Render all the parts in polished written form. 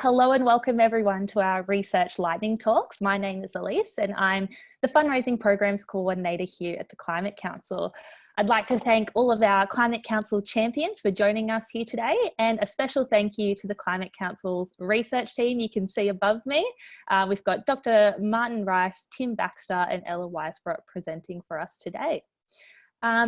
Hello and welcome everyone to our Research Lightning Talks. My name is Elise and I'm the Fundraising Programs Coordinator here at the Climate Council. I'd like to thank all of our Climate Council champions for joining us here today, and a special thank you to the Climate Council's research team you can see above me. We've got Dr. Martin Rice, Tim Baxter and Ella Weisbrot presenting for us today.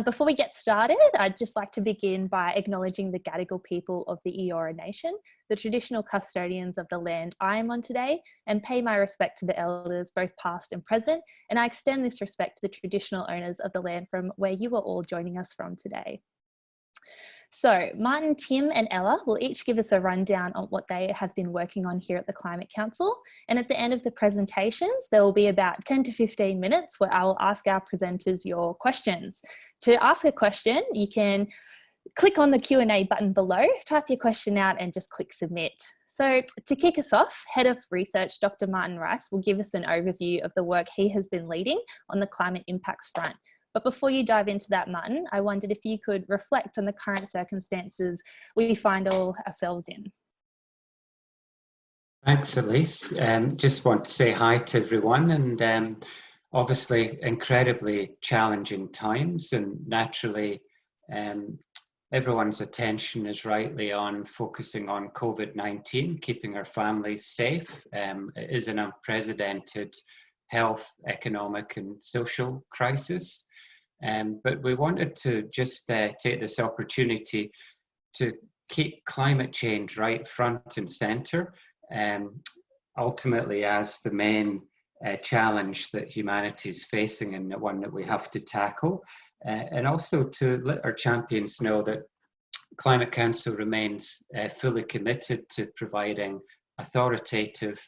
Before we get started, I'd just like to begin by acknowledging the Gadigal people of the Eora Nation, the traditional custodians of the land I am on today, and pay my respect to the elders, both past and present, and I extend this respect to the traditional owners of the land from where you are all joining us from today. So Martin, Tim and Ella will each give us a rundown on what they have been working on here at the Climate Council. And at the end of the presentations, there will be about 10 to 15 minutes where I will ask our presenters your questions. To ask a question, you can click on the Q&A button below, type your question out and just click submit. So to kick us off, Head of Research, Dr. Martin Rice will give us an overview of the work he has been leading on the climate impacts front. But before you dive into that, Martin, I wondered if you could reflect on the current circumstances we find ourselves in. Thanks, Elise. Just want to say hi to everyone, and obviously incredibly challenging times, and naturally everyone's attention is rightly on focusing on COVID-19, keeping our families safe. It is an unprecedented health, economic and social crisis. But we wanted to just take this opportunity to keep climate change right front and centre, ultimately as the main challenge that humanity is facing and the one that we have to tackle, and also to let our champions know that Climate Council remains fully committed to providing authoritative,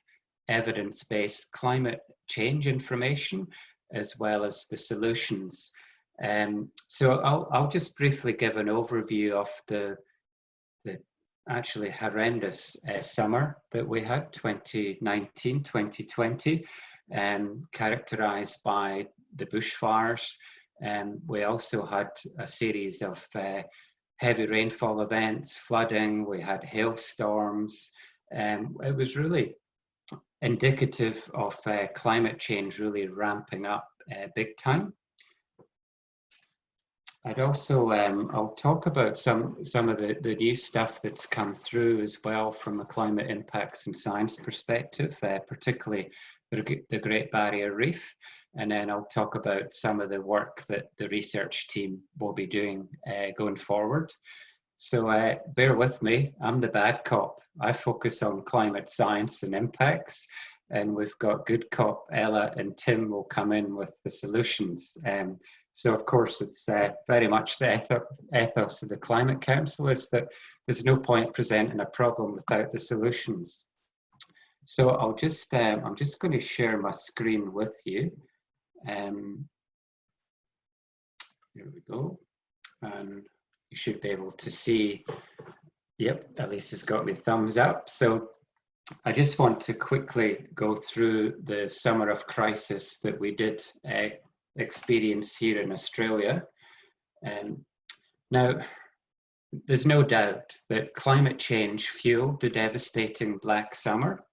evidence-based climate change information, as well as the solutions. So I'll just briefly give an overview of the actually horrendous summer that we had, 2019-2020, characterised by the bushfires. We also had a series of heavy rainfall events, flooding, we had hailstorms. It was really indicative of climate change really ramping up big time. I'd also, I'll talk about some of the new stuff that's come through as well from a climate impacts and science perspective, particularly the Great Barrier Reef. And then I'll talk about some of the work that the research team will be doing going forward. So bear with me, I'm the bad cop. I focus on climate science and impacts, and we've got good cop Ella and Tim will come in with the solutions. So of course it's very much the ethos of the Climate Council is that there's no point presenting a problem without the solutions. So I'm just going to share my screen with you. Here we go, and you should be able to see. Yep, Elise has got me thumbs up. So I just want to quickly go through the summer of crisis that we did experience here in Australia. Now, there's no doubt that climate change fueled the devastating Black Summer.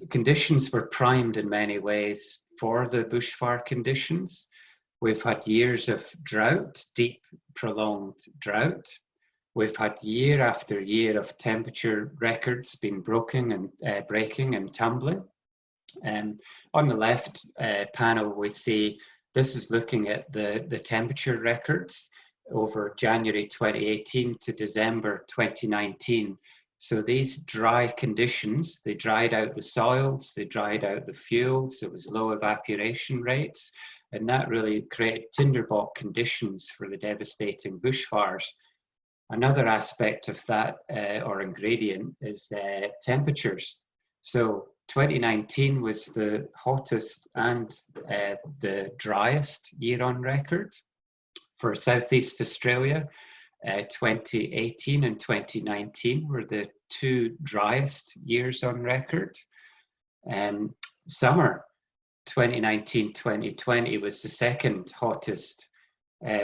Conditions were primed in many ways for the bushfire conditions. We've had years of drought, deep, prolonged drought. We've had year after year of temperature records being broken and breaking and tumbling. On the left panel, we see this is looking at the temperature records over January 2018 to December 2019. So these dry conditions, they dried out the soils, they dried out the fuels, there was low evaporation rates, and that really created tinderbox conditions for the devastating bushfires. Another aspect of that, or ingredient, is temperatures. So 2019 was the hottest and the driest year on record. For Southeast Australia, 2018 and 2019 were the two driest years on record. Summer 2019-2020 was the second hottest.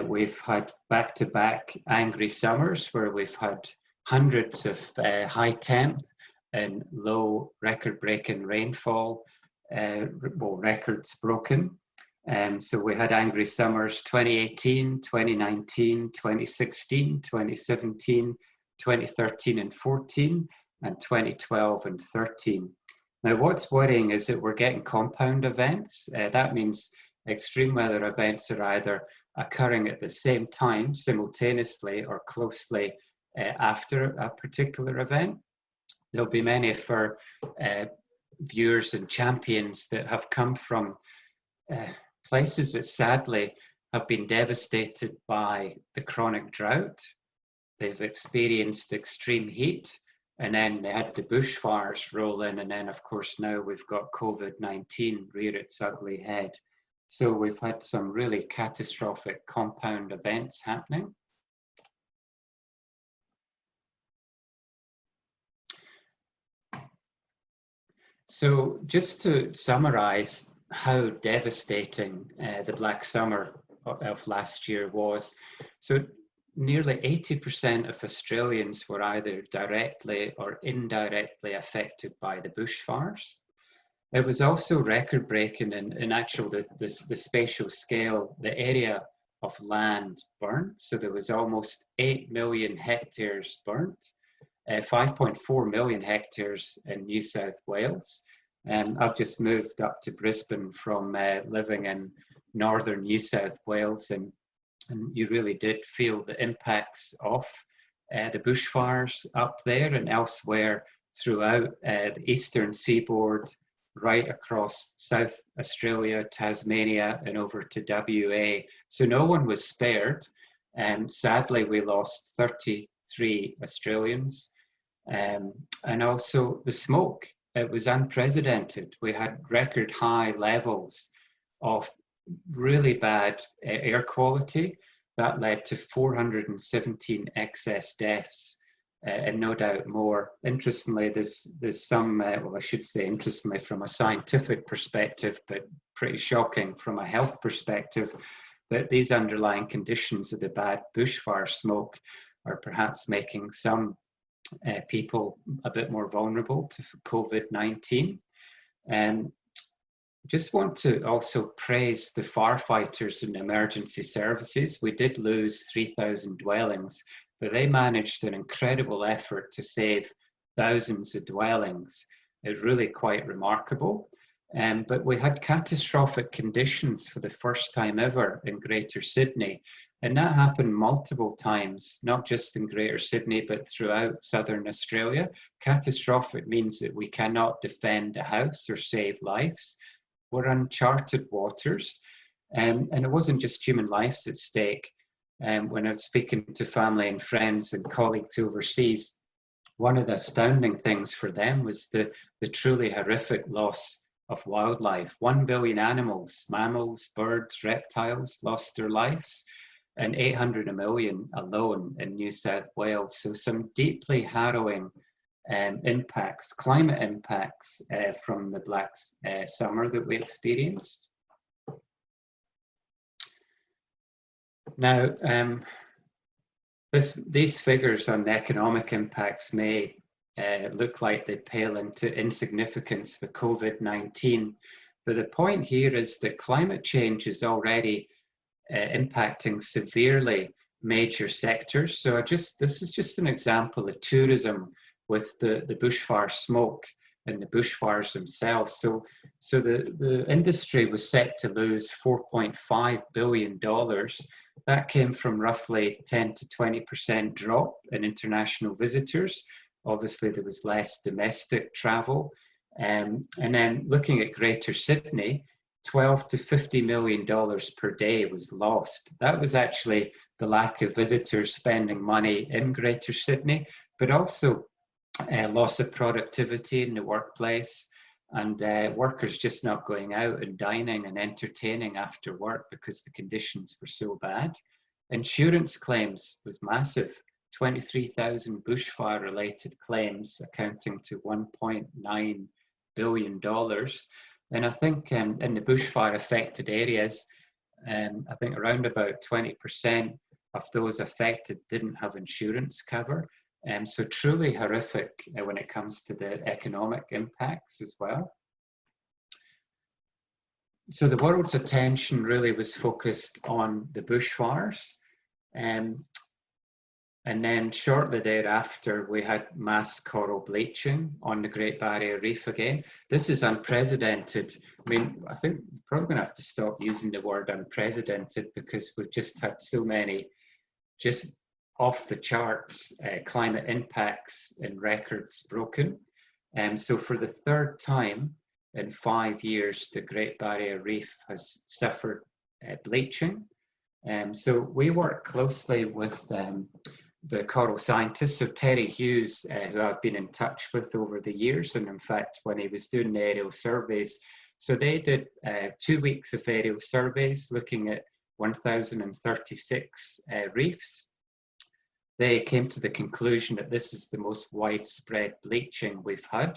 We've had back-to-back angry summers where we've had hundreds of high temp and low record-breaking rainfall, records broken. So we had angry summers 2018, 2019, 2016, 2017, 2013 and 14, and 2012 and 13. Now, what's worrying is that we're getting compound events. That means extreme weather events are either occurring at the same time, simultaneously, or closely after a particular event. There'll be many of our viewers and champions that have come from places that sadly have been devastated by the chronic drought. They've experienced extreme heat, and then they had the bushfires roll in, and then of course now we've got COVID-19 rear its ugly head. So we've had some really catastrophic compound events happening. So just to summarize how devastating the Black Summer of last year was. So nearly 80% of Australians were either directly or indirectly affected by the bushfires. It was also record-breaking in actual the spatial scale, the area of land burnt. So there was almost 8 million hectares burnt, 5.4 million hectares in New South Wales. I've just moved up to Brisbane from living in northern New South Wales, and you really did feel the impacts of the bushfires up there and elsewhere throughout the eastern seaboard, right across South Australia, Tasmania, and over to WA. So no one was spared. Sadly, we lost 33 Australians. And also the smoke, it was unprecedented. We had record high levels of really bad air quality that led to 417 excess deaths, and no doubt more. Interestingly, there's some, well, I should say interestingly from a scientific perspective, but pretty shocking from a health perspective, that these underlying conditions of the bad bushfire smoke are perhaps making some people a bit more vulnerable to COVID-19. Just want to also praise the firefighters and emergency services. We did lose 3,000 dwellings, but they managed an incredible effort to save thousands of dwellings. It's really quite remarkable. But we had catastrophic conditions for the first time ever in Greater Sydney. And that happened multiple times, not just in Greater Sydney, but throughout Southern Australia. Catastrophic means that we cannot defend a house or save lives. We're uncharted waters. And it wasn't just human lives at stake. When I was speaking to family and friends and colleagues overseas, one of the astounding things for them was the truly horrific loss of wildlife. 1 billion animals, mammals, birds, reptiles lost their lives, and 800 million alone in New South Wales. So some deeply harrowing impacts, climate impacts from the Black Summer that we experienced. Now, these figures on the economic impacts may look like they pale into insignificance for COVID-19, but the point here is that climate change is already impacting severely major sectors. So this is just an example of tourism with the bushfire smoke and the bushfires themselves. So the industry was set to lose $4.5 billion. That came from roughly 10 to 20% drop in international visitors. Obviously, there was less domestic travel. And then looking at Greater Sydney, $12 to $50 million per day was lost. That was actually the lack of visitors spending money in Greater Sydney, but also loss of productivity in the workplace, and workers just not going out and dining and entertaining after work because the conditions were so bad. Insurance claims was massive, 23,000 bushfire related claims accounting to $1.9 billion. And I think in the bushfire affected areas, I think around about 20% of those affected didn't have insurance cover. So truly horrific when it comes to the economic impacts as well. So the world's attention really was focused on the bushfires. And then shortly thereafter, we had mass coral bleaching on the Great Barrier Reef again. This is unprecedented. I mean, I think we're probably going to have to stop using the word unprecedented, because we've just had so many just off the charts climate impacts and records broken. So for the third time in 5 years, the Great Barrier Reef has suffered bleaching. So we work closely with the coral scientists, so Terry Hughes, who I've been in touch with over the years, and in fact, when he was doing the aerial surveys, so they did 2 weeks of aerial surveys looking at 1,036 reefs. They came to the conclusion that this is the most widespread bleaching we've had.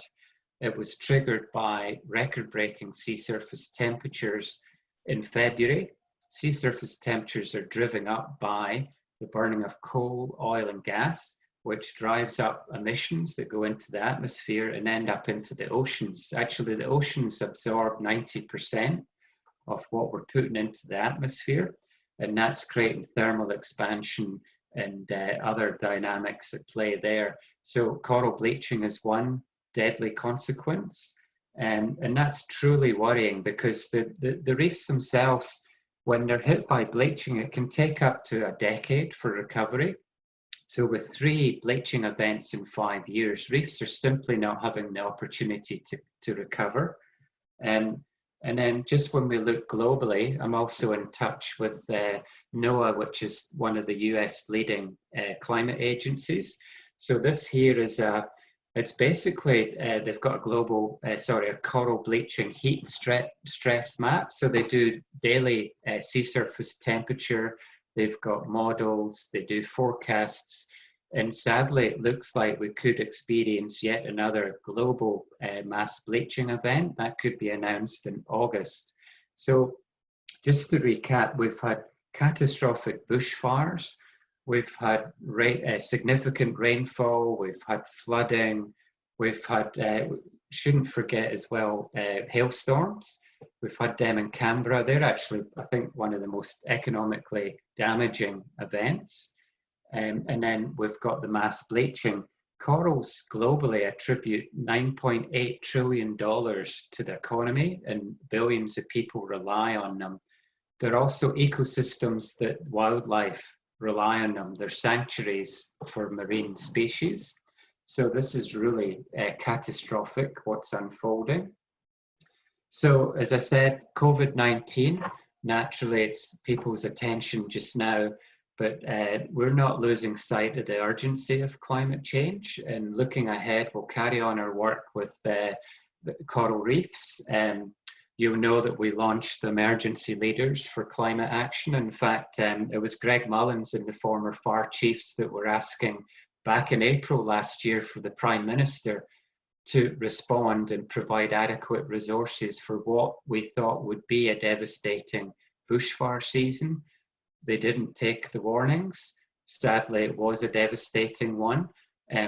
It was triggered by record-breaking sea surface temperatures in February. Sea surface temperatures are driven up by the burning of coal, oil and gas, which drives up emissions that go into the atmosphere and end up into the oceans. Actually, the oceans absorb 90% of what we're putting into the atmosphere, and that's creating thermal expansion and other dynamics at play there. So coral bleaching is one deadly consequence, and that's truly worrying, because the reefs themselves, when they're hit by bleaching, it can take up to a decade for recovery. So with 3 bleaching events in 5 years, reefs are simply not having the opportunity to recover. And then just when we look globally, I'm also in touch with NOAA, which is one of the US leading climate agencies. So this here is it's basically, they've got a global, a coral bleaching heat stress map. So they do daily sea surface temperature, they've got models, they do forecasts, and sadly it looks like we could experience yet another global mass bleaching event that could be announced in August. So just to recap, we've had catastrophic bushfires, we've had significant rainfall, we've had flooding, we've had, shouldn't forget as well, hailstorms. We've had them in Canberra. They're actually, I think, one of the most economically damaging events. And then we've got the mass bleaching. Corals globally attribute $9.8 trillion to the economy, and billions of people rely on them. They're also ecosystems that wildlife rely on them. They're sanctuaries for marine species. So this is really catastrophic, what's unfolding. So as I said, COVID-19, naturally it's people's attention just now, but we're not losing sight of the urgency of climate change, and looking ahead, we'll carry on our work with the coral reefs. You'll know that we launched the Emergency Leaders for Climate Action. In fact, it was Greg Mullins and the former FAR chiefs that were asking back in April last year for the Prime Minister to respond and provide adequate resources for what we thought would be a devastating bushfire season. They didn't take the warnings. Sadly, it was a devastating one.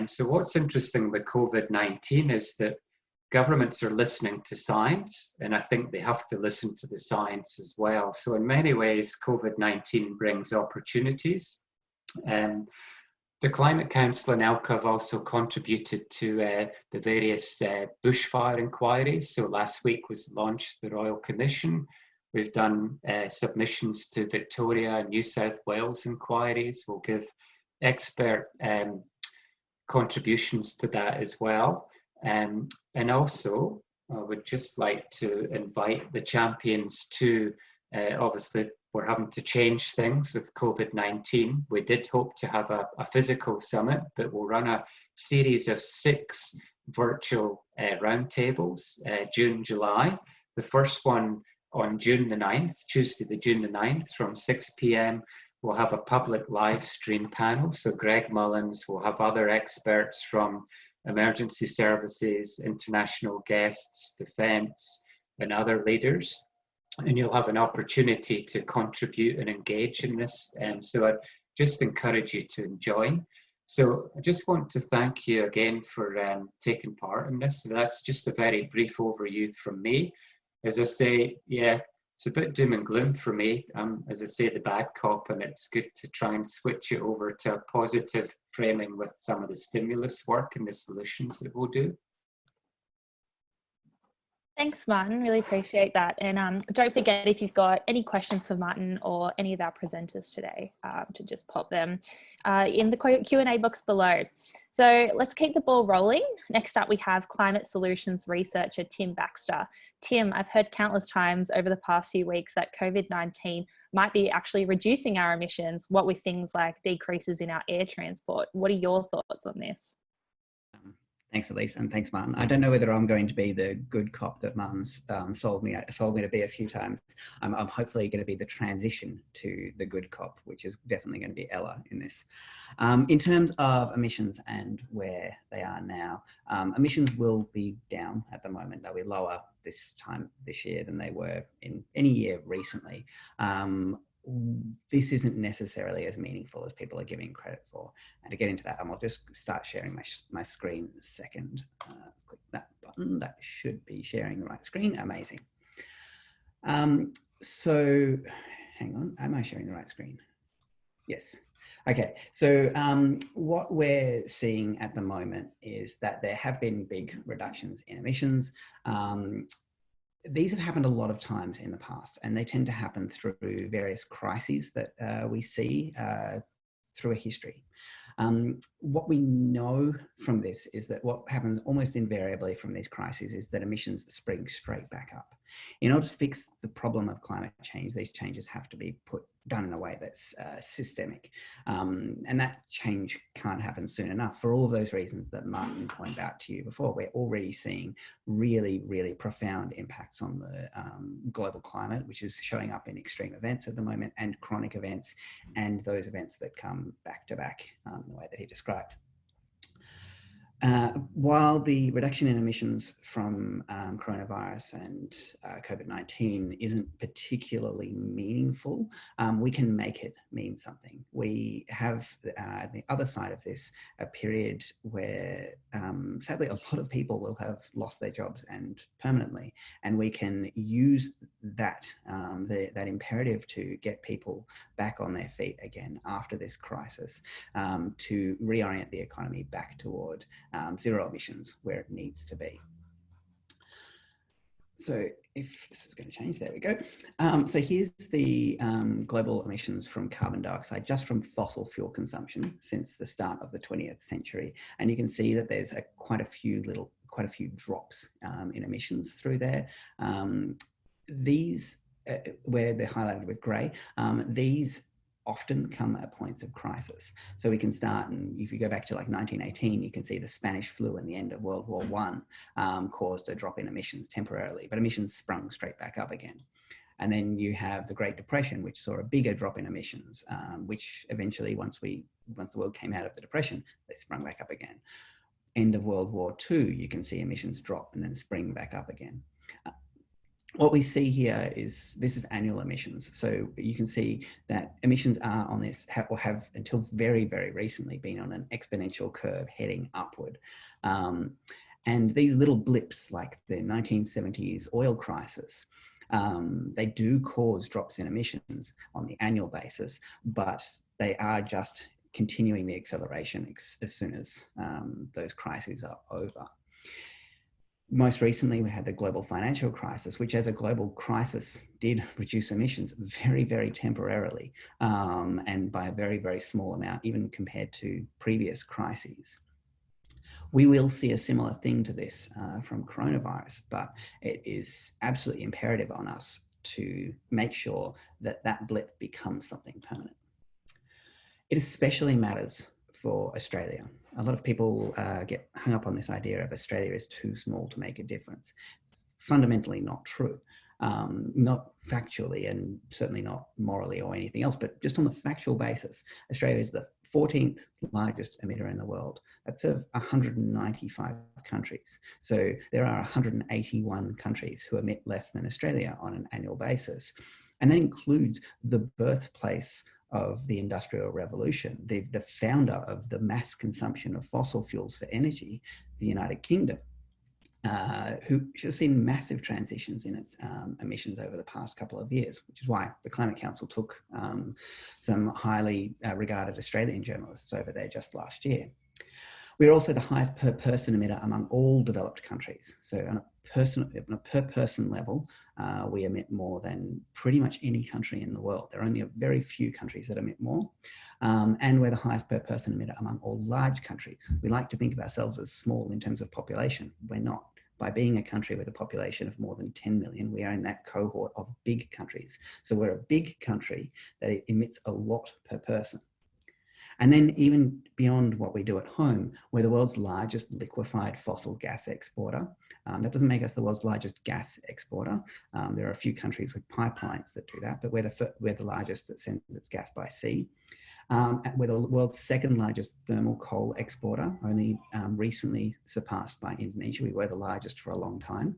So what's interesting with COVID-19 is that governments are listening to science, and I think they have to listen to the science as well. So in many ways, COVID-19 brings opportunities. The Climate Council and ELCA have also contributed to the various bushfire inquiries. So last week was launched the Royal Commission. We've done submissions to Victoria and New South Wales inquiries. We'll give expert contributions to that as well. And also, I would just like to invite the champions to, obviously, we're having to change things with COVID-19. We did hope to have a physical summit, but we'll run a series of 6 virtual roundtables, June, July. The first one on June the 9th, Tuesday, June the 9th, from 6 p.m. We'll have a public live stream panel. So Greg Mullins will have other experts from emergency services, international guests, defence, and other leaders. And you'll have an opportunity to contribute and engage in this. So I just encourage you to join. So I just want to thank you again for taking part in this. So that's just a very brief overview from me. As I say, yeah, it's a bit doom and gloom for me. As I say, the bad cop, and it's good to try and switch it over to a positive framing with some of the stimulus work and the solutions that we'll do. Thanks, Martin. Really appreciate that. And don't forget, if you've got any questions for Martin or any of our presenters today, to just pop them in the Q&A box below. So let's keep the ball rolling. Next up, we have climate solutions researcher Tim Baxter. Tim, I've heard countless times over the past few weeks that COVID-19 might be actually reducing our emissions, what with things like decreases in our air transport. What are your thoughts on this? Thanks, Elise, and thanks, Martin. I don't know whether I'm going to be the good cop that Martin's sold me to be a few times. I'm hopefully going to be the transition to the good cop, which is definitely going to be Ella in this. In terms of emissions and where they are now, emissions will be down at the moment. They'll be lower this time this year than they were in any year recently. This isn't necessarily as meaningful as people are giving credit for. And to get into that, I'll just start sharing my screen in a second. Click that button. That should be sharing the right screen. Amazing. So hang on, am I sharing the right screen? Yes. Okay, so what we're seeing at the moment is that there have been big reductions in emissions. These have happened a lot of times in the past, and they tend to happen through various crises that we see through a history. What we know from this is that what happens almost invariably from these crises is that emissions spring straight back up. In order to fix the problem of climate change, these changes have to be done in a way that's systemic. And that change can't happen soon enough for all of those reasons that Martin pointed out to you before. We're already seeing really, really profound impacts on the global climate, which is showing up in extreme events at the moment and chronic events and those events that come back to back the way that he described. While the reduction in emissions from coronavirus and COVID-19 isn't particularly meaningful, we can make it mean something. We have the other side of this, a period where sadly a lot of people will have lost their jobs and permanently, and we can use that, that imperative to get people back on their feet again after this crisis, to reorient the economy back toward zero emissions where it needs to be. So if this is going to change, there we go. So here's the global emissions from carbon dioxide, just from fossil fuel consumption since the start of the 20th century. And you can see that there's quite a few drops in emissions through there. These, where they're highlighted with grey, these often come at points of crisis. So we can start, and if you go back to like 1918, you can see the Spanish flu and the end of World War I caused a drop in emissions temporarily, but emissions sprung straight back up again. And then you have the Great Depression, which saw a bigger drop in emissions, which eventually, once the world came out of the Depression, they sprung back up again. End of World War II, you can see emissions drop and then spring back up again. What we see here is, this is annual emissions. So you can see that emissions are on this, have until very, very recently been on an exponential curve heading upward. And these little blips, like the 1970s oil crisis, they do cause drops in emissions on the annual basis, but they are just continuing the acceleration as soon as those crises are over. Most recently, we had the global financial crisis, which as a global crisis did reduce emissions very, very temporarily, and by a very, very small amount, even compared to previous crises. We will see a similar thing to this from coronavirus, but it is absolutely imperative on us to make sure that that blip becomes something permanent. It especially matters for Australia. A lot of people get hung up on this idea of Australia is too small to make a difference. It's fundamentally not true. Not factually and certainly not morally or anything else, but just on the factual basis. Australia is the 14th largest emitter in the world. That's of 195 countries. So there are 181 countries who emit less than Australia on an annual basis. And that includes the birthplace of the Industrial Revolution, the founder of the mass consumption of fossil fuels for energy, the United Kingdom, who has seen massive transitions in its emissions over the past couple of years, which is why the Climate Council took some highly regarded Australian journalists over there just last year. We're also the highest per person emitter among all developed countries. So on a per person level, we emit more than pretty much any country in the world. There are only a very few countries that emit more. And we're the highest per person emitter among all large countries. We like to think of ourselves as small in terms of population. We're not. By being a country with a population of more than 10 million, we are in that cohort of big countries. So we're a big country that emits a lot per person. And then even beyond what we do at home, we're the world's largest liquefied fossil gas exporter. That doesn't make us the world's largest gas exporter. There are a few countries with pipelines that do that, but we're the largest that sends its gas by sea. We're the world's second largest thermal coal exporter, only recently surpassed by Indonesia. We were the largest for a long time.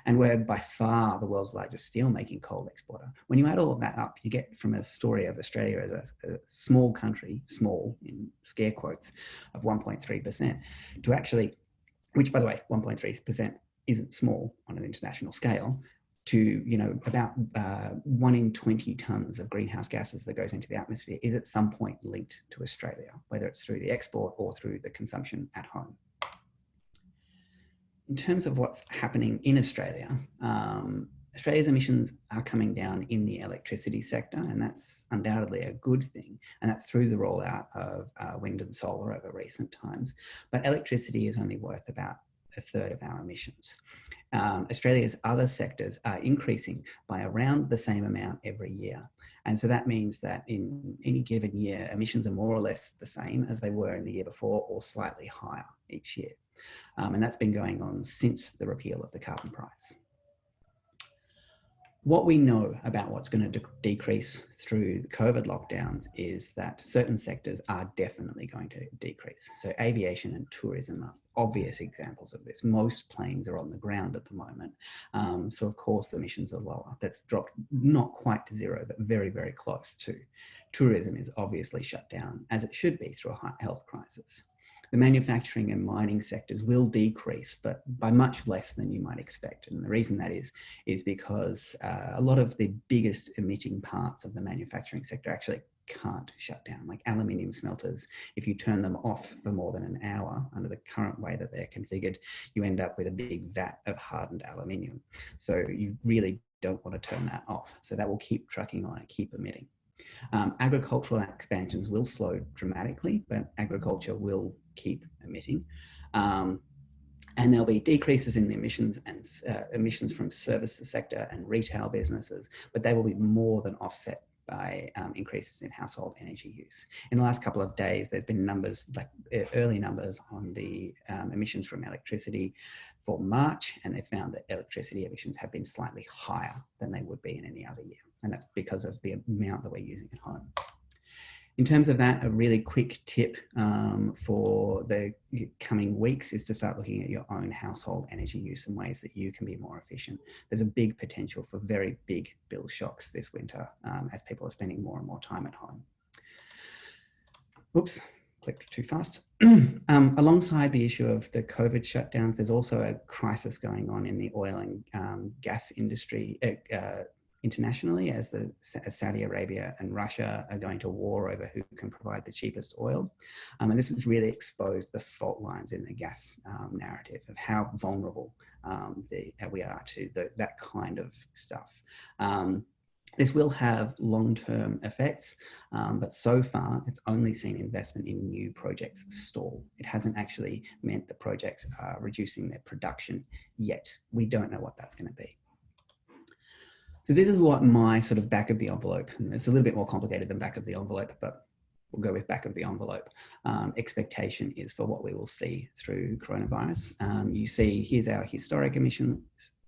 And we're by far the world's largest steelmaking coal exporter. When you add all of that up, you get from a story of Australia as a small country, small in scare quotes, of 1.3%, to actually, which by the way, 1.3% isn't small on an international scale, to about 1 in 20 tonnes of greenhouse gases that goes into the atmosphere is at some point linked to Australia, whether it's through the export or through the consumption at home. In terms of what's happening in Australia, Australia's emissions are coming down in the electricity sector, and that's undoubtedly a good thing. And that's through the rollout of wind and solar over recent times. But electricity is only worth about a third of our emissions. Australia's other sectors are increasing by around the same amount every year. And so that means that in any given year, emissions are more or less the same as they were in the year before, or slightly higher each year. And that's been going on since the repeal of the carbon price. What we know about what's going to decrease through the COVID lockdowns is that certain sectors are definitely going to decrease. So aviation and tourism are obvious examples of this. Most planes are on the ground at the moment. So of course the emissions are lower. That's dropped not quite to zero, but very, very close to. Tourism is obviously shut down, as it should be through a health crisis. The manufacturing and mining sectors will decrease, but by much less than you might expect. And the reason that is because a lot of the biggest emitting parts of the manufacturing sector actually can't shut down, like aluminium smelters. If you turn them off for more than an hour under the current way that they're configured, you end up with a big vat of hardened aluminium. So you really don't want to turn that off. So that will keep trucking on and keep emitting. Agricultural expansions will slow dramatically, but agriculture will keep emitting. And there'll be decreases in the emissions and emissions from services sector and retail businesses, but they will be more than offset by increases in household energy use. In the last couple of days, there's been numbers, like early numbers on the emissions from electricity for March, and they found that electricity emissions have been slightly higher than they would be in any other year. And that's because of the amount that we're using at home. In terms of that, a really quick tip for the coming weeks is to start looking at your own household energy use and ways that you can be more efficient. There's a big potential for very big bill shocks this winter as people are spending more and more time at home. Oops, clicked too fast. Alongside the issue of the COVID shutdowns, there's also a crisis going on in the oil and gas industry internationally, as Saudi Arabia and Russia are going to war over who can provide the cheapest oil. And this has really exposed the fault lines in the gas narrative of how vulnerable we are to that kind of stuff. This will have long-term effects, but so far it's only seen investment in new projects stall. It hasn't actually meant the projects are reducing their production yet. We don't know what that's going to be. So this is what my sort of back of the envelope, and it's a little bit more complicated than back of the envelope, but we'll go with back of the envelope, expectation is for what we will see through coronavirus. You see, here's our historic emissions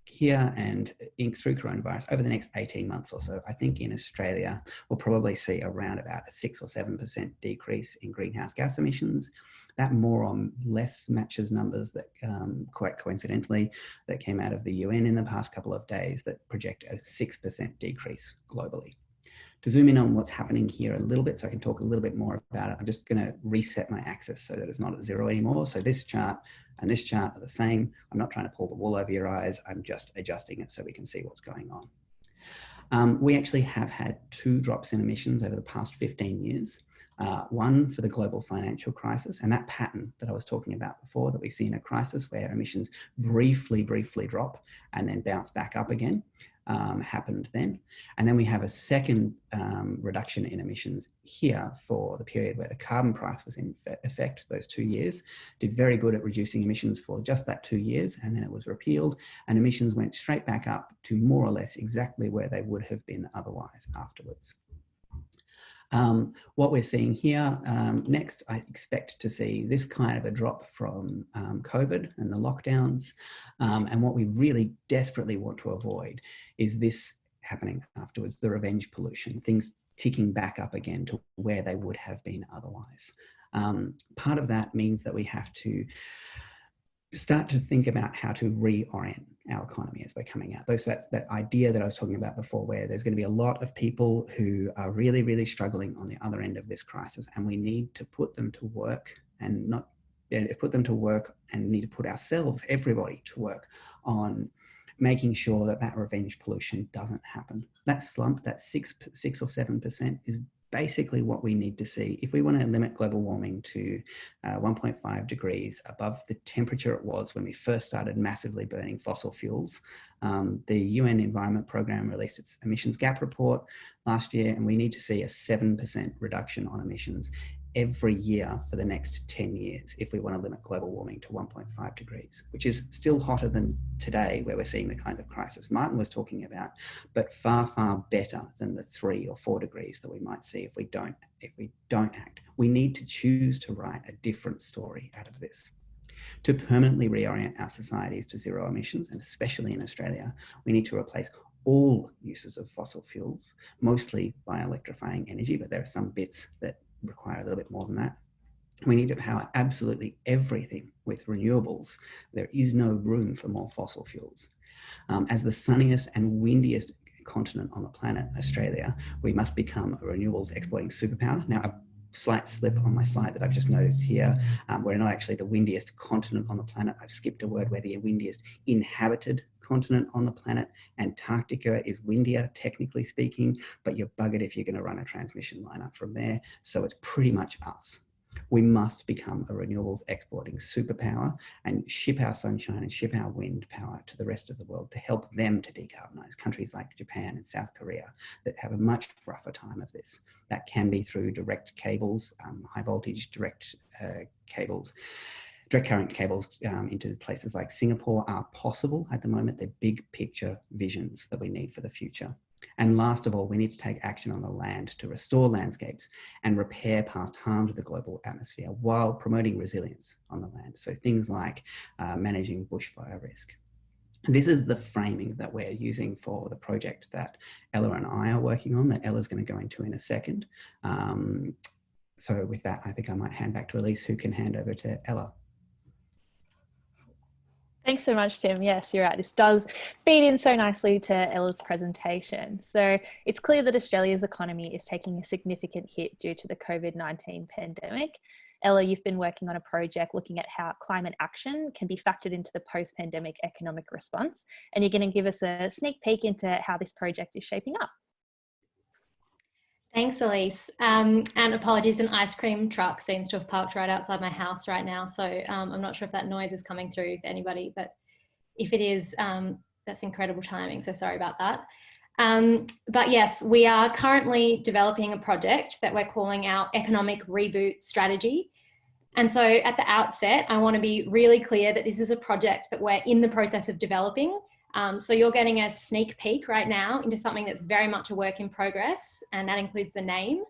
here, and through coronavirus over the next 18 months or so. I think in Australia, we'll probably see around about a 6 or 7% decrease in greenhouse gas emissions. That more or less matches numbers that quite coincidentally that came out of the UN in the past couple of days that project a 6% decrease globally. To zoom in on what's happening here a little bit so I can talk a little bit more about it, I'm just going to reset my axis so that it's not at 0 anymore. So this chart and this chart are the same. I'm not trying to pull the wool over your eyes. I'm just adjusting it so we can see what's going on. We actually have had 2 drops in emissions over the past 15 years. One for the global financial crisis, and that pattern that I was talking about before that we see in a crisis where emissions briefly drop and then bounce back up again, happened then. And then we have a second reduction in emissions here for the period where the carbon price was in effect, those 2 years. Did very good at reducing emissions for just that 2 years, and then it was repealed and emissions went straight back up to more or less exactly where they would have been otherwise afterwards. What we're seeing here next, I expect to see this kind of a drop from COVID and the lockdowns. And what we really desperately want to avoid is this happening afterwards, the revenge pollution, things ticking back up again to where they would have been otherwise. Part of that means that we have to start to think about how to reorient our economy as we're coming out. That's that idea that I was talking about before, where there's going to be a lot of people who are really struggling on the other end of this crisis, and we need to put them to work and need to put ourselves, everybody, to work on making sure that that revenge pollution doesn't happen. That slump, that 6 or 7%, is basically what we need to see if we want to limit global warming to 1.5 degrees above the temperature it was when we first started massively burning fossil fuels. The UN Environment Programme released its emissions gap report last year, and we need to see a 7% reduction on emissions every year for the next 10 years if we want to limit global warming to 1.5 degrees, which is still hotter than today, where we're seeing the kinds of crisis Martin was talking about, but far better than the 3 or 4 degrees that we might see if we don't act. We need to choose to write a different story out of this. To permanently reorient our societies to zero emissions, and especially in Australia, we need to replace all uses of fossil fuels, mostly by electrifying energy, but there are some bits that require a little bit more than that. We need to power absolutely everything with renewables. There is no room for more fossil fuels. As the sunniest and windiest continent on the planet, Australia, we must become a renewables exporting superpower. Now, a slight slip on my slide that I've just noticed here. We're not actually the windiest continent on the planet. I've skipped a word. We're the windiest inhabited continent on the planet. Antarctica is windier, technically speaking, but you're buggered if you're going to run a transmission line up from there. So it's pretty much us. We must become a renewables exporting superpower and ship our sunshine and ship our wind power to the rest of the world to help them to decarbonize. Countries like Japan and South Korea that have a much rougher time of this. That can be through direct cables, high voltage direct cables. Direct current cables into places like Singapore are possible at the moment. They're big picture visions that we need for the future. And last of all, we need to take action on the land to restore landscapes and repair past harm to the global atmosphere while promoting resilience on the land. So things like managing bushfire risk. This is the framing that we're using for the project that Ella and I are working on, that Ella's going to go into in a second. So with that, I think I might hand back to Elise, who can hand over to Ella. Thanks so much, Tim. Yes, you're right. This does feed in so nicely to Ella's presentation. So it's clear that Australia's economy is taking a significant hit due to the COVID-19 pandemic. Ella, you've been working on a project looking at how climate action can be factored into the post-pandemic economic response, and you're going to give us a sneak peek into how this project is shaping up. Thanks, Elise. And apologies, an ice cream truck seems to have parked right outside my house right now. So I'm not sure if that noise is coming through for anybody, but if it is, that's incredible timing. So sorry about that. But yes, we are currently developing a project that we're calling our Economic Reboot Strategy. And so at the outset, I want to be really clear that this is a project that we're in the process of developing. So you're getting a sneak peek right now into something that's very much a work in progress, and that includes the name.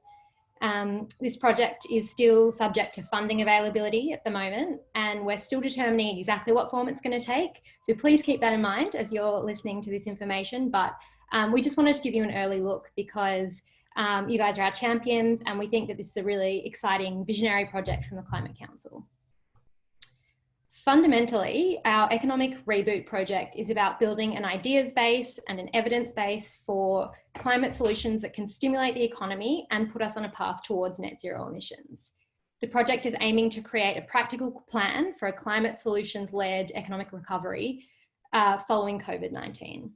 This project is still subject to funding availability at the moment, and we're still determining exactly what form it's going to take. So please keep that in mind as you're listening to this information. But we just wanted to give you an early look because you guys are our champions, and we think that this is a really exciting visionary project from the Climate Council. Fundamentally, our economic reboot project is about building an ideas base and an evidence base for climate solutions that can stimulate the economy and put us on a path towards net zero emissions. The project is aiming to create a practical plan for a climate solutions-led economic recovery following COVID-19.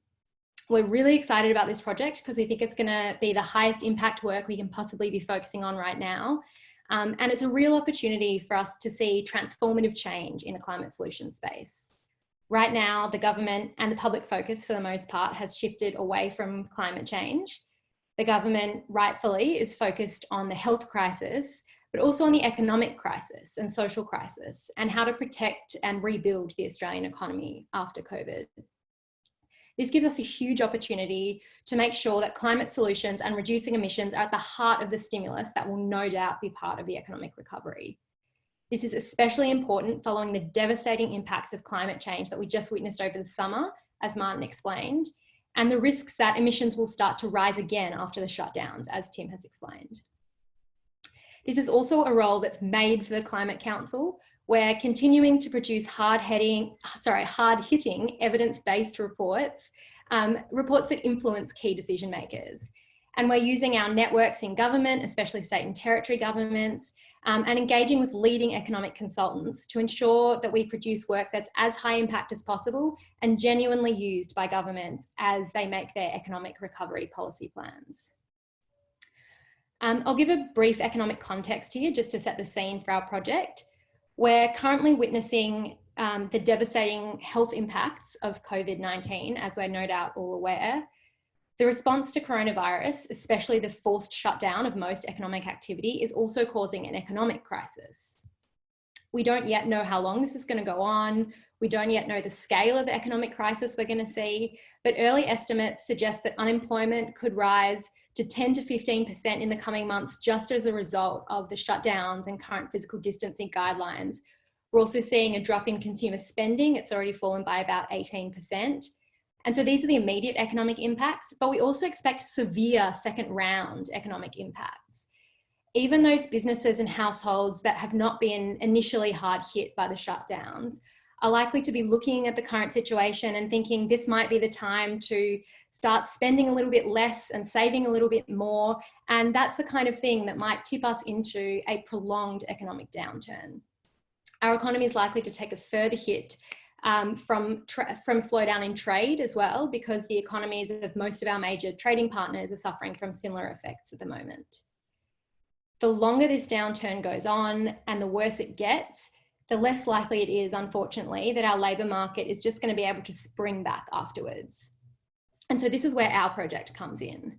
We're really excited about this project because we think it's going to be the highest impact work we can possibly be focusing on right now. And it's a real opportunity for us to see transformative change in the climate solution space. Right now, the government and the public focus for the most part has shifted away from climate change. The government rightfully is focused on the health crisis, but also on the economic crisis and social crisis and how to protect and rebuild the Australian economy after COVID. This gives us a huge opportunity to make sure that climate solutions and reducing emissions are at the heart of the stimulus that will no doubt be part of the economic recovery. This is especially important following the devastating impacts of climate change that we just witnessed over the summer, as Martin explained, and the risks that emissions will start to rise again after the shutdowns, as Tim has explained. This is also a role that's made for the Climate Council. We're continuing to produce hard-hitting evidence-based reports, reports that influence key decision makers. And we're using our networks in government, especially state and territory governments, and engaging with leading economic consultants to ensure that we produce work that's as high impact as possible and genuinely used by governments as they make their economic recovery policy plans. I'll give a brief economic context here just to set the scene for our project. We're currently witnessing the devastating health impacts of COVID-19, as we're no doubt all aware. The response to coronavirus, especially the forced shutdown of most economic activity, is also causing an economic crisis. We don't yet know how long this is going to go on. We don't yet know the scale of the economic crisis we're going to see, but early estimates suggest that unemployment could rise to 10 to 15% in the coming months just as a result of the shutdowns and current physical distancing guidelines. We're also seeing a drop in consumer spending. It's already fallen by about 18%. And so these are the immediate economic impacts, but we also expect severe second round economic impacts. Even those businesses and households that have not been initially hard hit by the shutdowns are likely to be looking at the current situation and thinking this might be the time to start spending a little bit less and saving a little bit more. And that's the kind of thing that might tip us into a prolonged economic downturn. Our economy is likely to take a further hit from slowdown in trade as well, because the economies of most of our major trading partners are suffering from similar effects at the moment. The longer this downturn goes on and the worse it gets, the less likely it is, unfortunately, that our labour market is just going to be able to spring back afterwards. And so this is where our project comes in.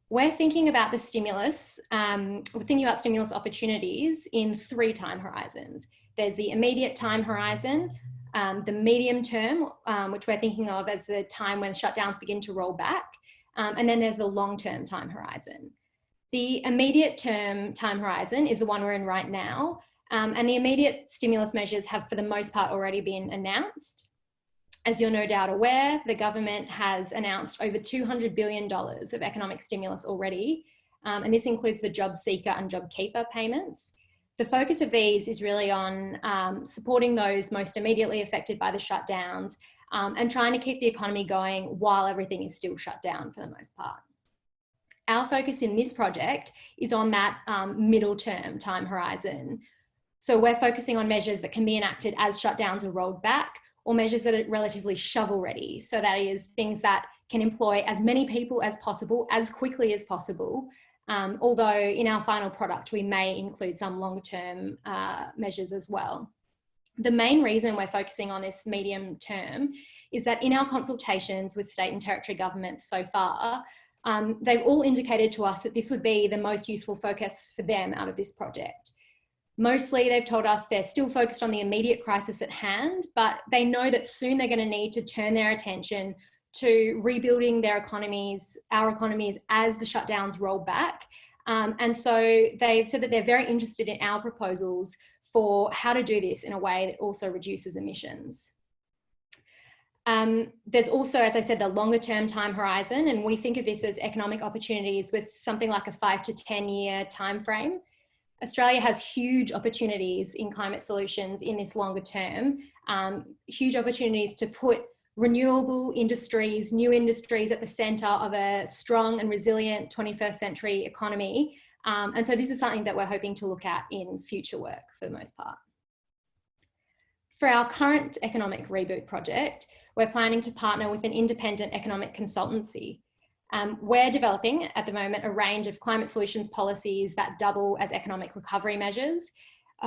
We're thinking about the stimulus, we're thinking about stimulus opportunities in 3 time horizons. There's the immediate time horizon, the medium term, which we're thinking of as the time when shutdowns begin to roll back, and then there's the long-term time horizon. The immediate term time horizon is the one we're in right now, and the immediate stimulus measures have for the most part already been announced. As you're no doubt aware, the government has announced over $200 billion of economic stimulus already, and this includes the job seeker and job keeper payments. The focus of these is really on supporting those most immediately affected by the shutdowns and trying to keep the economy going while everything is still shut down for the most part. Our focus in this project is on that middle term time horizon. So we're focusing on measures that can be enacted as shutdowns are rolled back, or measures that are relatively shovel ready. So that is things that can employ as many people as possible, as quickly as possible. Although in our final product, we may include some long-term measures as well. The main reason we're focusing on this medium term is that in our consultations with state and territory governments so far, they've all indicated to us that this would be the most useful focus for them out of this project. Mostly they've told us they're still focused on the immediate crisis at hand, but they know that soon they're going to need to turn their attention to rebuilding their economies, our economies, as the shutdowns roll back. And so they've said that they're very interested in our proposals for how to do this in a way that also reduces emissions. There's also, as I said, the longer term time horizon, and we think of this as economic opportunities with something like a 5 to 10 year time frame. Australia has huge opportunities in climate solutions in this longer term, huge opportunities to put renewable industries, new industries at the centre of a strong and resilient 21st century economy. And so this is something that we're hoping to look at in future work for the most part. For our current economic reboot project, we're planning to partner with an independent economic consultancy. We're developing at the moment a range of climate solutions policies that double as economic recovery measures,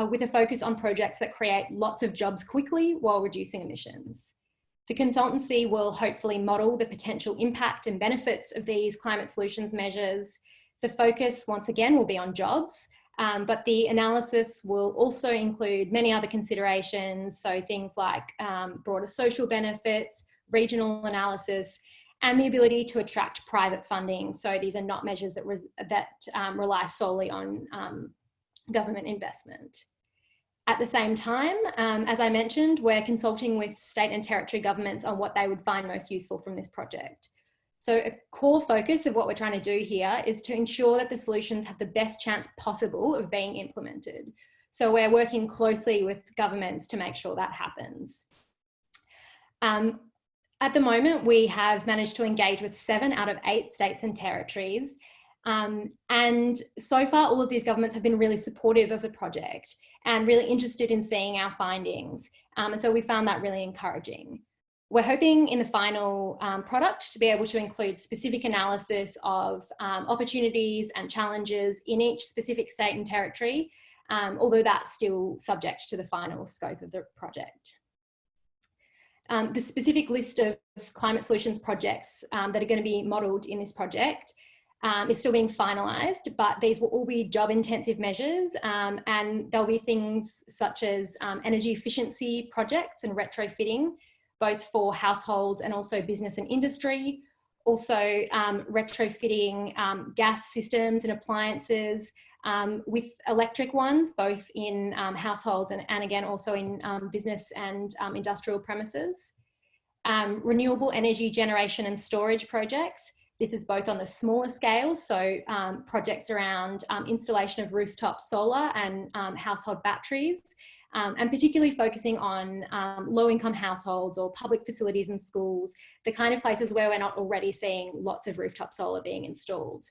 with a focus on projects that create lots of jobs quickly while reducing emissions. The consultancy will hopefully model the potential impact and benefits of these climate solutions measures. The focus, once again, will be on jobs, but the analysis will also include many other considerations, so things like broader social benefits, regional analysis, and the ability to attract private funding. So these are not measures that rely solely on government investment. At the same time, as I mentioned, we're consulting with state and territory governments on what they would find most useful from this project. So a core focus of what we're trying to do here is to ensure that the solutions have the best chance possible of being implemented. So we're working closely with governments to make sure that happens. At the moment, we have managed to engage with 7 out of 8 states and territories. And so far, all of these governments have been really supportive of the project and really interested in seeing our findings. And so we found that really encouraging. We're hoping in the final product to be able to include specific analysis of opportunities and challenges in each specific state and territory, although that's still subject to the final scope of the project. The specific list of climate solutions projects that are going to be modelled in this project is still being finalised, but these will all be job intensive measures, and there'll be things such as energy efficiency projects and retrofitting, both for households and also business and industry. Also retrofitting gas systems and appliances with electric ones, both in households and again also in business and industrial premises. Renewable energy generation and storage projects. This is both on the smaller scale, so projects around installation of rooftop solar and household batteries, and particularly focusing on low-income households or public facilities and schools, the kind of places where we're not already seeing lots of rooftop solar being installed.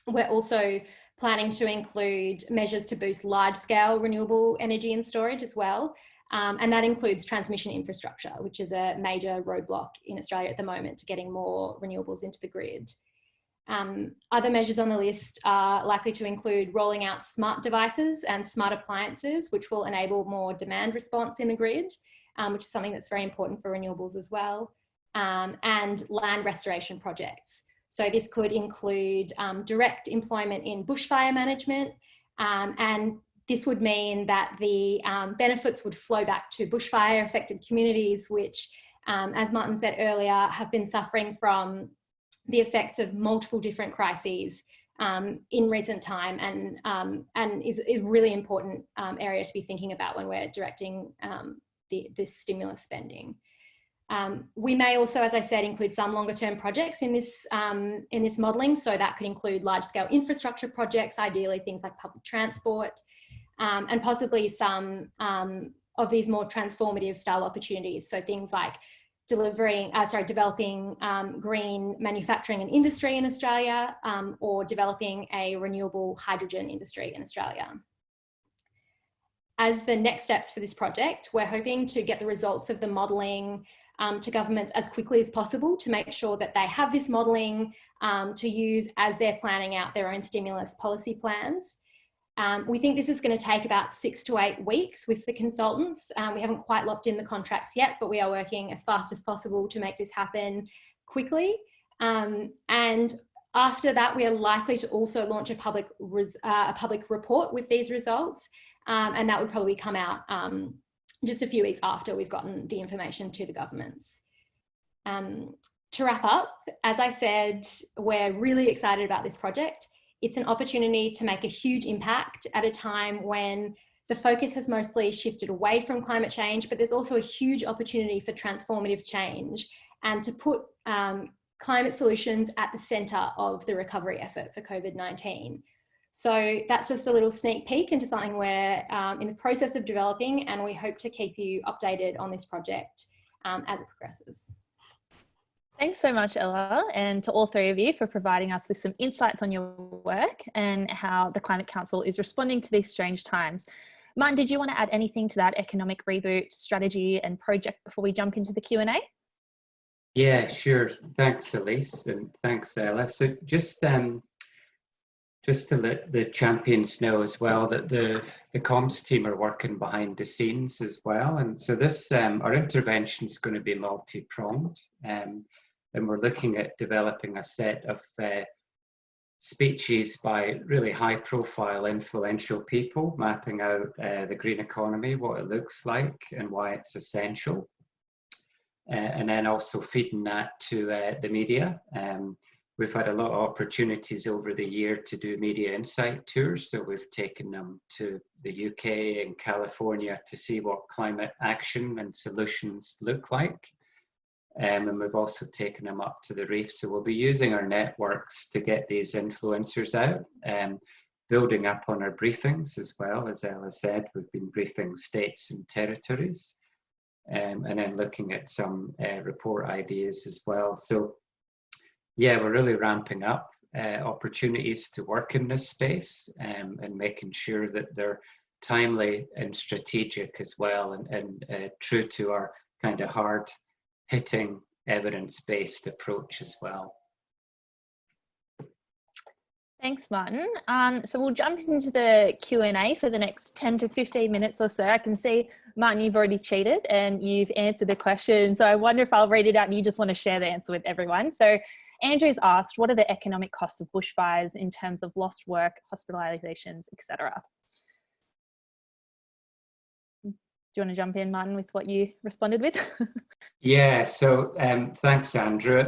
We're also planning to include measures to boost large-scale renewable energy and storage as well, and that includes transmission infrastructure, which is a major roadblock in Australia at the moment to getting more renewables into the grid. Other measures on the list are likely to include rolling out smart devices and smart appliances, which will enable more demand response in the grid, which is something that's very important for renewables as well, and land restoration projects. So this could include direct employment in bushfire management, and this would mean that the benefits would flow back to bushfire affected communities, which, as Martin said earlier, have been suffering from the effects of multiple different crises in recent time, and is a really important area to be thinking about when we're directing this stimulus spending. We may also, as I said, include some longer term projects in this modelling, so that could include large scale infrastructure projects, ideally things like public transport, and possibly some of these more transformative style opportunities, so things like developing green manufacturing and industry in Australia, or developing a renewable hydrogen industry in Australia. As the next steps for this project, we're hoping to get the results of the modelling to governments as quickly as possible to make sure that they have this modelling to use as they're planning out their own stimulus policy plans. We think this is going to take about 6 to 8 weeks with the consultants. We haven't quite locked in the contracts yet, but we are working as fast as possible to make this happen quickly. And after that, we are likely to also launch a public report with these results, and that would probably come out just a few weeks after we've gotten the information to the governments. To wrap up, as I said, we're really excited about this project. It's an opportunity to make a huge impact at a time when the focus has mostly shifted away from climate change, but there's also a huge opportunity for transformative change and to put climate solutions at the centre of the recovery effort for COVID-19. So that's just a little sneak peek into something we're in the process of developing, and we hope to keep you updated on this project as it progresses. Thanks so much, Ella, and to all three of you for providing us with some insights on your work and how the Climate Council is responding to these strange times. Martin, did you want to add anything to that economic reboot strategy and project before we jump into the Q&A? Yeah, sure. Thanks, Elise, and thanks, Ella. So just to let the champions know as well that the comms team are working behind the scenes as well. And so this, our intervention is going to be multi-pronged. And we're looking at developing a set of speeches by really high-profile, influential people, mapping out the green economy, what it looks like and why it's essential. And then also feeding that to the media. We've had a lot of opportunities over the year to do media insight tours. So we've taken them to the UK and California to see what climate action and solutions look like. And we've also taken them up to the reef. So we'll be using our networks to get these influencers out, building up on our briefings as well. As Ella said, we've been briefing states and territories, and then looking at some report ideas as well. So yeah, we're really ramping up opportunities to work in this space, and making sure that they're timely and strategic as well, and true to our kind of hard hitting evidence-based approach as well. Thanks, Martin. So we'll jump into the Q&A for the next 10 to 15 minutes or so. I can see, Martin, you've already cheated and you've answered the question. So I wonder if I'll read it out and you just want to share the answer with everyone. So Andrew's asked, what are the economic costs of bushfires in terms of lost work, hospitalisations, etc.? Do you want to jump in, Martin, with what you responded with? Yeah, so thanks, Andrew.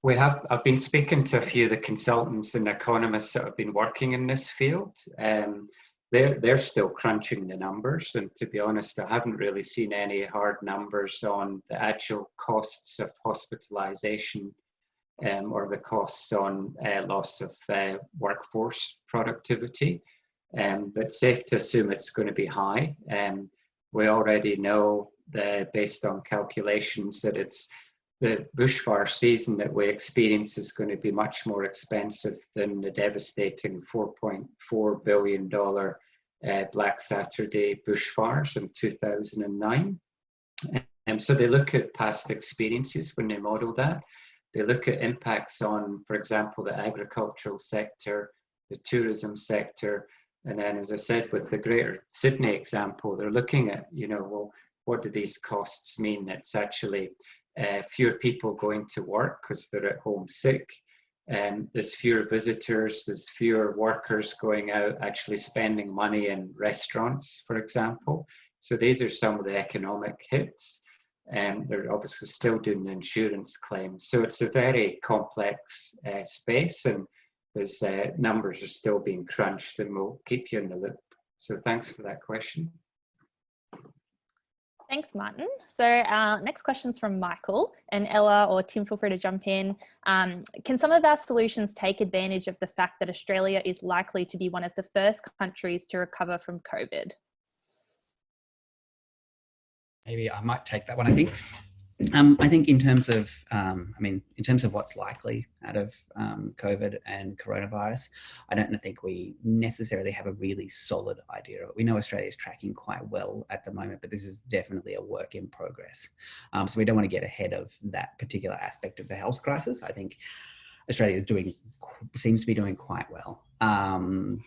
I've been speaking to a few of the consultants and economists that have been working in this field. They're still crunching the numbers, and to be honest, I haven't really seen any hard numbers on the actual costs of hospitalisation or the costs on loss of workforce productivity. But safe to assume it's going to be high. We already know based on calculations that the bushfire season that we experience is going to be much more expensive than the devastating $4.4 billion Black Saturday bushfires in 2009. So they look at past experiences when they model that. They look at impacts on, for example, the agricultural sector, the tourism sector, and then, as I said, with the Greater Sydney example, they're looking at, well, what do these costs mean? It's actually fewer people going to work because they're at home sick. There's fewer visitors, there's fewer workers going out actually spending money in restaurants, for example. So these are some of the economic hits. They're obviously still doing the insurance claims. So it's a very complex space, and those numbers are still being crunched, and we'll keep you in the loop. So thanks for that question. Thanks, Martin. So our next question's from Michael, and Ella or Tim, feel free to jump in. Can some of our solutions take advantage of the fact that Australia is likely to be one of the first countries to recover from COVID? Maybe I might take that one. I think in terms of, in terms of what's likely out of COVID and coronavirus, I don't think we necessarily have a really solid idea. We know Australia is tracking quite well at the moment, but this is definitely a work in progress. So we don't want to get ahead of that particular aspect of the health crisis. I think Australia seems to be doing quite well,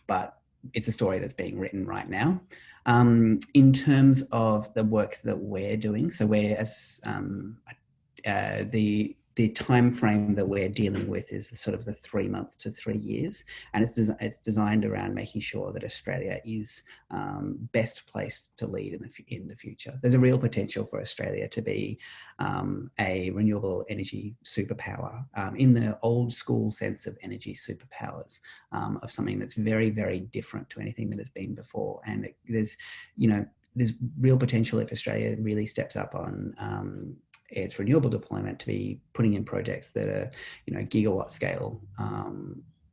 but it's a story that's being written right now. In terms of the work that we're doing, so the time frame that we're dealing with is sort of the 3 months to 3 years, and it's designed around making sure that Australia is best placed to lead in the future. There's a real potential for Australia to be a renewable energy superpower in the old school sense of energy superpowers, of something that's very, very different to anything that has been before. And there's real potential if Australia really steps up on its renewable deployment to be putting in projects that are, gigawatt scale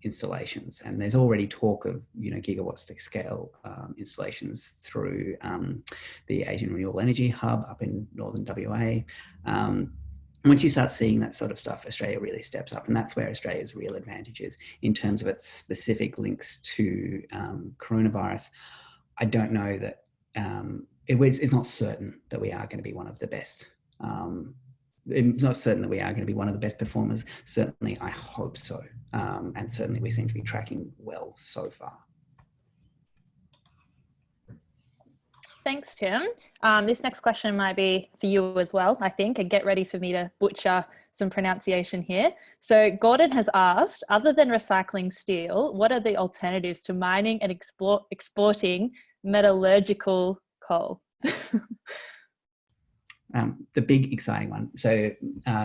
installations, and there's already talk of gigawatts scale installations through the Asian Renewable Energy Hub up in northern WA. Once you start seeing that sort of stuff, Australia really steps up, and that's where Australia's real advantage is in terms of its specific links to coronavirus. I don't know that it's not certain that we are going to be one of the best. It's not certain that we are going to be one of the best performers. Certainly, I hope so, and certainly we seem to be tracking well so far. Thanks, Tim. This next question might be for you as well, I think, and get ready for me to butcher some pronunciation here. So Gordon has asked, other than recycling steel, what are the alternatives to mining and exporting metallurgical coal? The big exciting one. So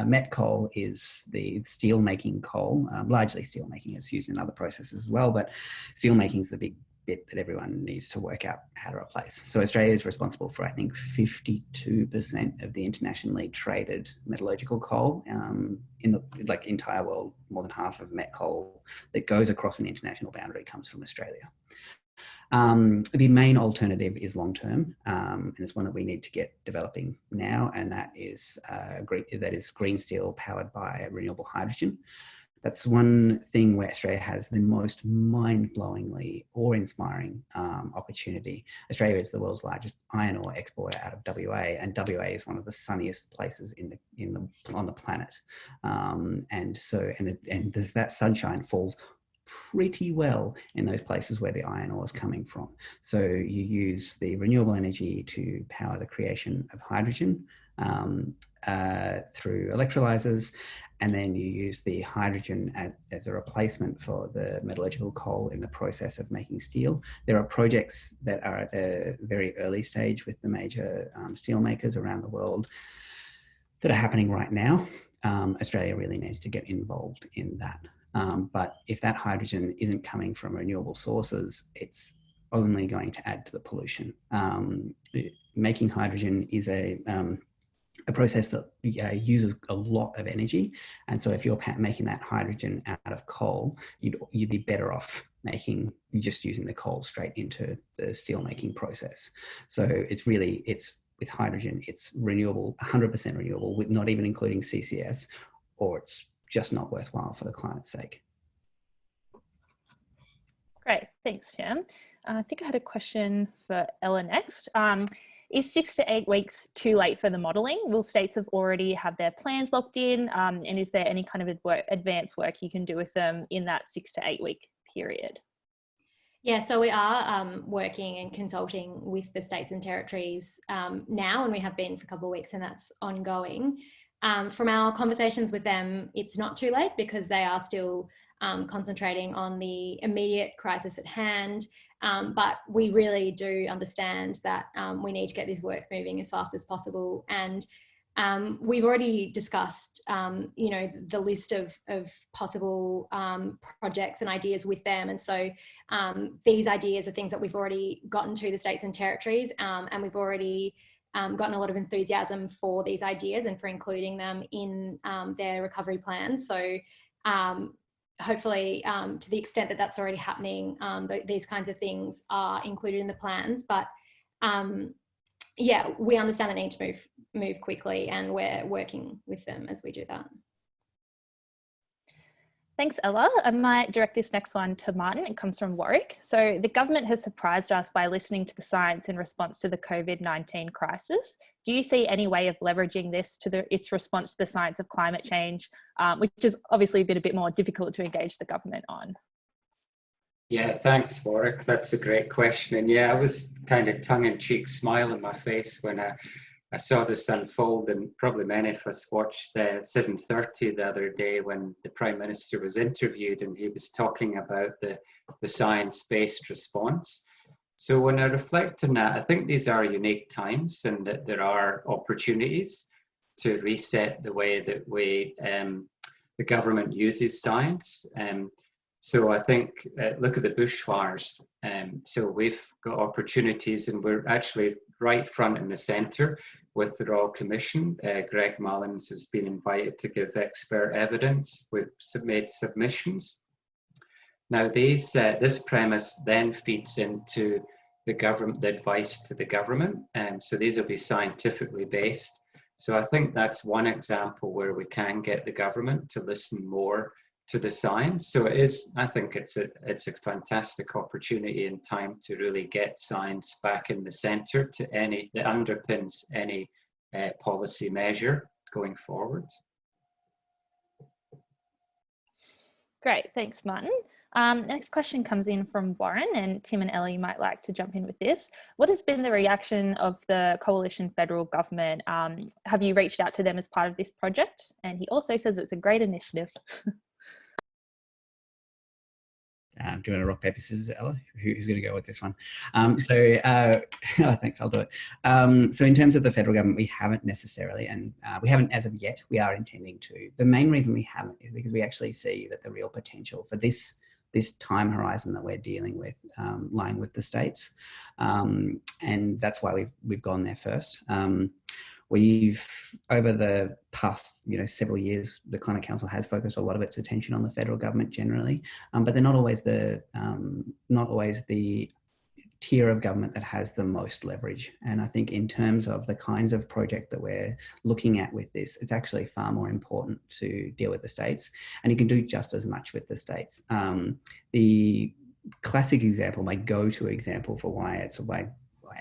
met coal is the steel making coal, largely steel making. It's used in other processes as well, but steel making is the big bit that everyone needs to work out how to replace. So Australia is responsible for, I think, 52% of the internationally traded metallurgical coal in the entire world. More than half of met coal that goes across an international boundary comes from Australia. The main alternative is long-term, and it's one that we need to get developing now, and that is green steel powered by renewable hydrogen. That's one thing where Australia has the most mind-blowingly awe-inspiring opportunity. Australia is the world's largest iron ore exporter out of WA, and WA is one of the sunniest places on the planet. And that sunshine falls pretty well in those places where the iron ore is coming from. So you use the renewable energy to power the creation of hydrogen through electrolyzers, and then you use the hydrogen as a replacement for the metallurgical coal in the process of making steel. There are projects that are at a very early stage with the major steel makers around the world that are happening right now. Australia really needs to get involved in that. But if that hydrogen isn't coming from renewable sources, it's only going to add to the pollution. Making hydrogen is a process that uses a lot of energy, and so if you're making that hydrogen out of coal, you'd be better off just using the coal straight into the steel making process. So it's with hydrogen, it's renewable, 100% renewable, with not even including CCS, or it's just not worthwhile for the climate's sake. Great, thanks, Tim. I think I had a question for Ella next. Is 6 to 8 weeks too late for the modelling? Will states have already have their plans locked in? And is there any kind of advanced work you can do with them in that 6 to 8 week period? Yeah, so we are working and consulting with the states and territories now, and we have been for a couple of weeks, and that's ongoing. From our conversations with them, it's not too late because they are still concentrating on the immediate crisis at hand. But we really do understand that we need to get this work moving as fast as possible. And we've already discussed, the list of possible projects and ideas with them. And so these ideas are things that we've already gotten to the states and territories, and we've already gotten a lot of enthusiasm for these ideas and for including them in their recovery plans. So hopefully, to the extent that that's already happening, these kinds of things are included in the plans. But yeah, we understand the need to move quickly, and we're working with them as we do that. Thanks, Ella. I might direct this next one to Martin. It comes from Warwick. So the government has surprised us by listening to the science in response to the COVID-19 crisis. Do you see any way of leveraging this to its response to the science of climate change, which has obviously been a bit more difficult to engage the government on? Yeah, thanks, Warwick. That's a great question. And yeah, I was kind of tongue-in-cheek smile on my face when I saw this unfold, and probably many of us watched 7:30 the other day when the Prime Minister was interviewed, and he was talking about the science-based response. So when I reflect on that, I think these are unique times, and that there are opportunities to reset the way that the government uses science. So I think, look at the bushfires. So we've got opportunities, and we're actually right front in the centre with the Royal Commission. Greg Mullins has been invited to give expert evidence. We've made submissions. Now, this premise then feeds into the advice to the government, so these will be scientifically based. So I think that's one example where we can get the government to listen more to the science. So I think it's a fantastic opportunity and time to really get science back in the centre that underpins any policy measure going forward. Great, thanks, Martin. Next question comes in from Warren, and Tim and Ellie might like to jump in with this. What has been the reaction of the coalition federal government? Have you reached out to them as part of this project? And he also says it's a great initiative. Do you want to rock, paper, scissors, Ella? Who's going to go with this one? Thanks, I'll do it. So in terms of the federal government, we haven't necessarily, and we haven't as of yet, we are intending to. The main reason we haven't is because we actually see that the real potential for this time horizon that we're dealing with lying with the states. And that's why we've gone there first. We've, over the past several years, the Climate Council has focused a lot of its attention on the federal government generally, but they're not always the tier of government that has the most leverage. And I think in terms of the kinds of project that we're looking at with this, it's actually far more important to deal with the states, and you can do just as much with the states. The classic example, my go-to example for why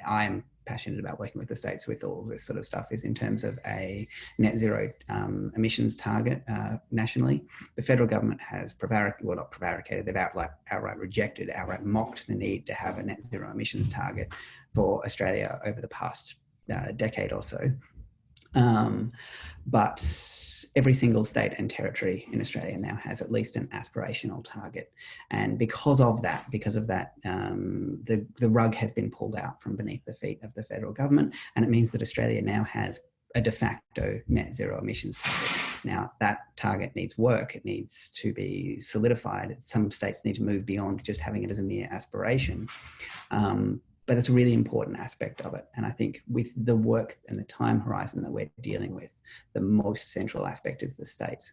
I'm passionate about working with the states with all this sort of stuff is in terms of a net zero emissions target nationally. The federal government has not prevaricated, they've outright rejected, outright mocked the need to have a net zero emissions target for Australia over the past decade or so. But every single state and territory in Australia now has at least an aspirational target. And because of that, the rug has been pulled out from beneath the feet of the federal government. And it means that Australia now has a de facto net zero emissions target. Now, that target needs work. It needs to be solidified. Some states need to move beyond just having it as a mere aspiration. But it's a really important aspect of it. And I think with the work and the time horizon that we're dealing with, the most central aspect is the states.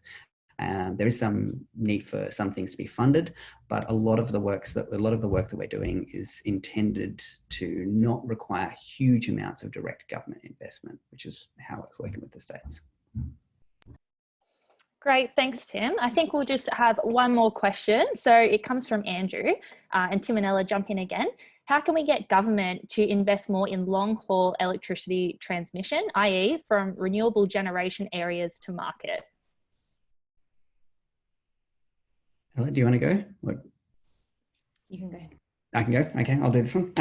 There is some need for some things to be funded, but a lot of the work that we're doing is intended to not require huge amounts of direct government investment, which is how we're working with the states. Great, thanks, Tim. I think we'll just have one more question. So it comes from Andrew, and Tim and Ella jump in again. How can we get government to invest more in long-haul electricity transmission, i.e. from renewable generation areas to market? Ella, do you want to go? You can go. I can go. Okay, I'll do this one.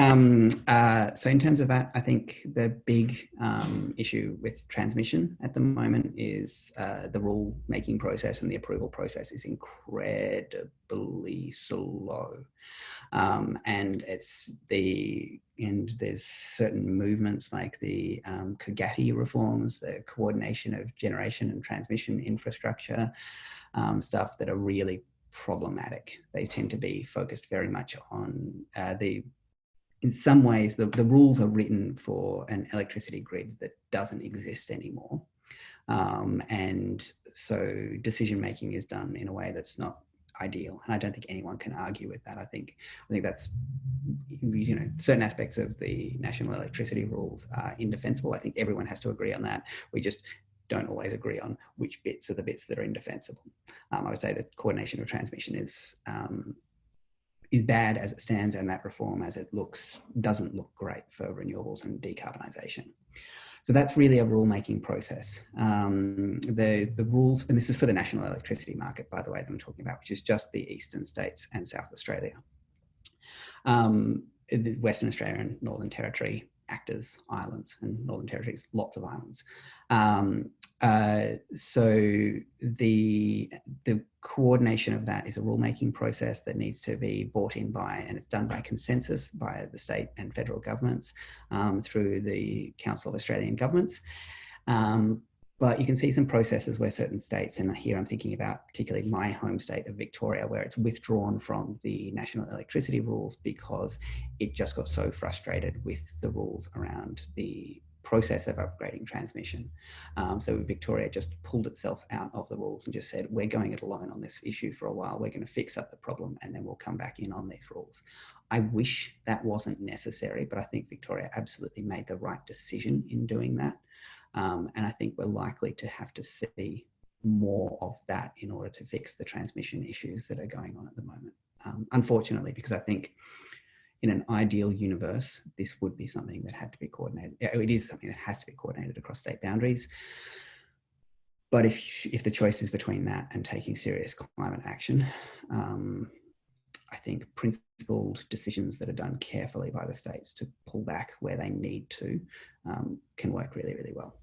So in terms of that, I think the big issue with transmission at the moment is the rule making process and the approval process is incredibly slow. And there's certain movements like the COGATI reforms, the coordination of generation and transmission infrastructure stuff that are really problematic. They tend to be focused very much on in some ways, the rules are written for an electricity grid that doesn't exist anymore. And so decision-making is done in a way that's not ideal. And I don't think anyone can argue with that. I think that's, certain aspects of the national electricity rules are indefensible. I think everyone has to agree on that. We just don't always agree on which bits are the bits that are indefensible. I would say that coordination of transmission is bad as it stands, and that reform as it looks doesn't look great for renewables and decarbonisation. So that's really a rule-making process. The rules, and this is for the national electricity market, by the way, that I'm talking about, which is just the eastern states and South Australia. Western Australia and Northern Territory act as islands, and Northern Territory is lots of islands. So the coordination of that is a rulemaking process that needs to be brought in by, and it's done by consensus by the state and federal governments through the Council of Australian Governments. But you can see some processes where certain states, and here I'm thinking about particularly my home state of Victoria, where it's withdrawn from the national electricity rules because it just got so frustrated with the rules around the process of upgrading transmission. So Victoria just pulled itself out of the rules and just said, we're going it alone on this issue for a while. We're going to fix up the problem and then we'll come back in on these rules. I wish that wasn't necessary, but I think Victoria absolutely made the right decision in doing that. And I think we're likely to have to see more of that in order to fix the transmission issues that are going on at the moment. Unfortunately, because I think in an ideal universe, this would be something that had to be coordinated. It is something that has to be coordinated across state boundaries. But if the choice is between that and taking serious climate action, I think principled decisions that are done carefully by the states to pull back where they need to can work really, really well.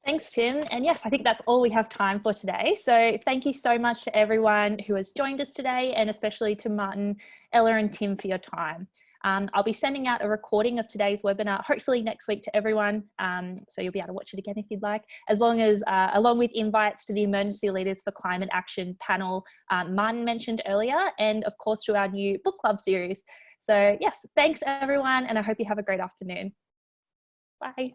Thanks, Tim. And yes, I think that's all we have time for today. So thank you so much to everyone who has joined us today, and especially to Martin, Ella and Tim for your time. I'll be sending out a recording of today's webinar, hopefully next week, to everyone. So you'll be able to watch it again if you'd like, as long as, along with invites to the Emergency Leaders for Climate Action panel Martin mentioned earlier, and of course to our new book club series. So yes, thanks everyone, and I hope you have a great afternoon. Bye.